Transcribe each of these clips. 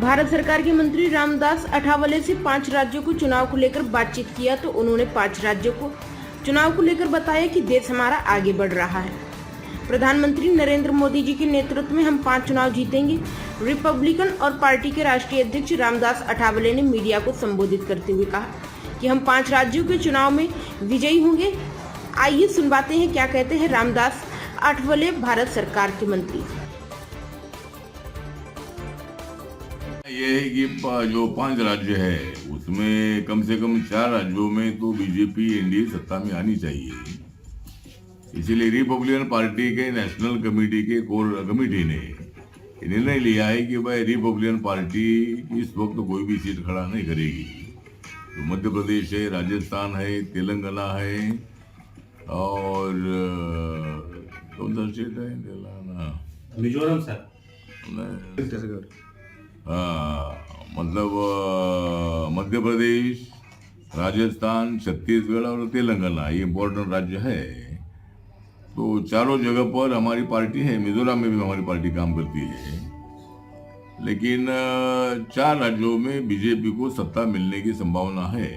भारत सरकार के मंत्री रामदास अठावले से 5 राज्यों को चुनाव को लेकर बातचीत किया तो उन्होंने 5 राज्यों को चुनाव को लेकर बताया कि देश हमारा आगे बढ़ रहा है। प्रधानमंत्री नरेंद्र मोदी जी के नेतृत्व में हम 5 चुनाव जीतेंगे। रिपब्लिकन और पार्टी के राष्ट्रीय अध्यक्ष रामदास अठावले ने मीडिया को संबोधित करते हुए कहा कि हम 5 राज्यों के चुनाव में विजयी होंगे। आइए सुनवाते हैं क्या कहते हैं रामदास अठावले, भारत सरकार के मंत्री। ये है कि जो 5 राज्य है उसमें कम से कम 4 राज्यों में तो बीजेपी एनडीए सत्ता में आनी चाहिए। इसीलिए रिपब्लिकन पार्टी के नेशनल कमेटी के कोर कमेटी ने निर्णय लिया है कि भाई रिपब्लिकन पार्टी इस वक्त कोई भी सीट खड़ा नहीं करेगी। तो मध्य प्रदेश है, राजस्थान है, तेलंगाना है और कौन सा स्टेट है, तेलंगाना, मिजोरम सर, मतलब मध्य प्रदेश, राजस्थान, छत्तीसगढ़ और तेलंगाना ये इम्पोर्टेंट राज्य है। तो चारों जगह पर हमारी पार्टी है। मिजोरम में भी हमारी पार्टी काम करती है, लेकिन 4 राज्यों में बीजेपी को सत्ता मिलने की संभावना है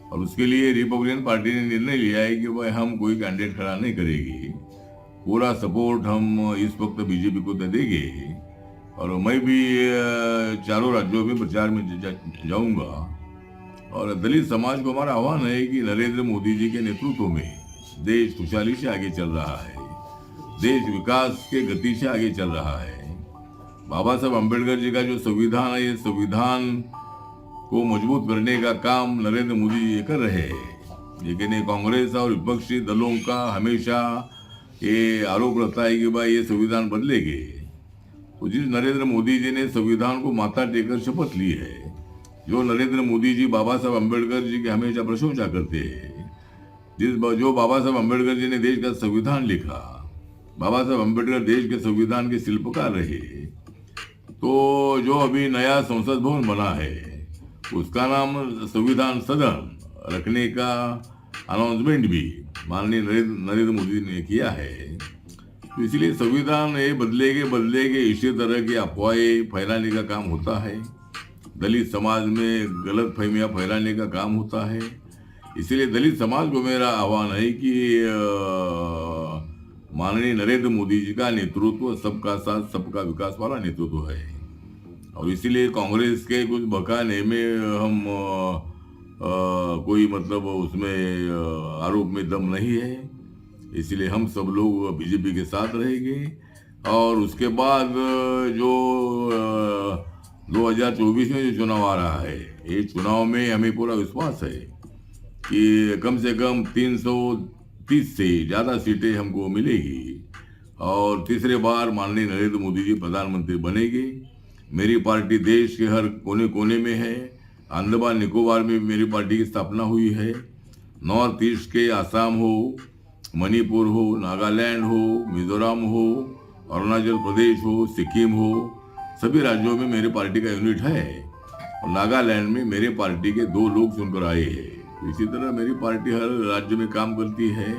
और उसके लिए रिपब्लिकन पार्टी ने निर्णय लिया है कि भाई हम कोई कैंडिडेट खड़ा नहीं करेगी। पूरा सपोर्ट हम इस वक्त बीजेपी को दे देंगे और मैं भी चारों राज्यों में प्रचार में जाऊंगा। और दलित समाज को हमारा आह्वान है कि नरेंद्र मोदी जी के नेतृत्व में देश खुशहाली से आगे चल रहा है, देश विकास के गति से आगे चल रहा है। बाबा साहब अम्बेडकर जी का जो संविधान है, ये संविधान को मजबूत करने का काम नरेंद्र मोदी जी कर रहे हैं। लेकिन कांग्रेस और विपक्षी दलों का हमेशा ये आरोप रहता है कि भाई ये संविधान बदलेंगे। तो जिस नरेंद्र मोदी जी ने संविधान को माथा टेकर शपथ ली है, जो नरेंद्र मोदी जी बाबा साहब अम्बेडकर जी की हमेशा प्रशंसा करते हैं, जो बाबा साहब अम्बेडकर जी ने देश का संविधान लिखा, बाबा साहब अम्बेडकर देश के संविधान के शिल्पकार रहे। तो जो अभी नया संसद भवन बना है उसका नाम संविधान सदन रखने का अनाउंसमेंट भी माननीय नरेंद्र मोदी ने किया है। तो इसलिए संविधान ये बदलेगे इसी तरह की अफवाहें फैलाने का काम होता है, दलित समाज में गलत फहमियाँ फैलाने का काम होता है। इसलिए दलित समाज को मेरा आह्वान है कि माननीय नरेंद्र मोदी जी का नेतृत्व सबका साथ सबका विकास वाला नेतृत्व है और इसीलिए कांग्रेस के कुछ बहाने में हम कोई मतलब उसमें आरोप में दम नहीं है। इसलिए हम सब लोग बीजेपी के साथ रहेंगे और उसके बाद जो 2024 में जो चुनाव आ रहा है, ये चुनाव में हमें पूरा विश्वास है कि कम से कम 330 से ज़्यादा सीटें हमको मिलेगी और तीसरे बार माननीय नरेंद्र मोदी जी प्रधानमंत्री बनेंगे। मेरी पार्टी देश के हर कोने कोने में है। अंडमान निकोबार में मेरी पार्टी की स्थापना हुई है। नॉर्थ ईस्ट के आसाम हो, मणिपुर हो, नागालैंड हो, मिजोरम हो, अरुणाचल प्रदेश हो, सिक्किम हो, सभी राज्यों में मेरी पार्टी का यूनिट है और नागालैंड में मेरे पार्टी के 2 लोग चुनकर आए हैं। तो इसी तरह मेरी पार्टी हर राज्य में काम करती है,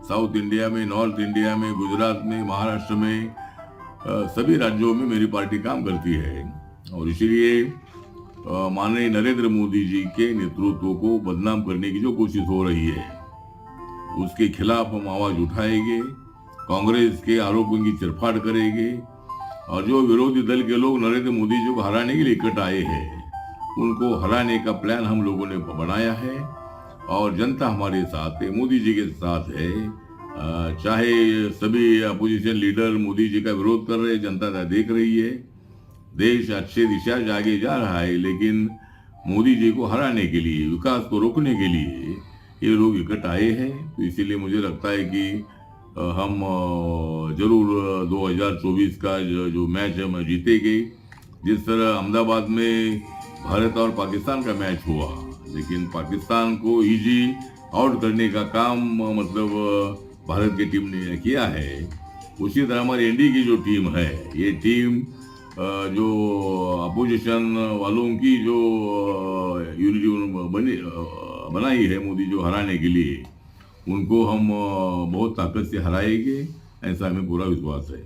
साउथ इंडिया में, नॉर्थ इंडिया में, गुजरात में, महाराष्ट्र में, सभी राज्यों में मेरी पार्टी काम करती है और इसीलिए माननीय नरेंद्र मोदी जी के नेतृत्व को बदनाम करने की जो कोशिश हो रही है उसके खिलाफ हम आवाज उठाएंगे, कांग्रेस के आरोपों की चिरफाड़ करेंगे और जो विरोधी दल के लोग नरेंद्र मोदी जी को हराने के लिए इकट्ठ आए हैं उनको हराने का प्लान हम लोगों ने बनाया है और जनता हमारे साथ है, मोदी जी के साथ है। चाहे सभी अपोजिशन लीडर मोदी जी का विरोध कर रहे हैं, जनता देख रही है, देश अच्छे दिशा से आगे जा रहा है, लेकिन मोदी जी को हराने के लिए, विकास को रोकने के लिए ये लोग इकट्ठ आए हैं। तो इसीलिए मुझे लगता है कि हम जरूर 2024 का जो मैच है हम जीतेंगे। जिस तरह अहमदाबाद में भारत और पाकिस्तान का मैच हुआ, लेकिन पाकिस्तान को इजी आउट करने का काम मतलब भारत की टीम ने किया है, उसी तरह हमारी एनडीए की जो टीम है, ये टीम जो अपोजिशन वालों की जो यूनिटी बनाई है मोदी जो हराने के लिए, उनको हम बहुत ताकत से हराएंगे, ऐसा हमें पूरा विश्वास है।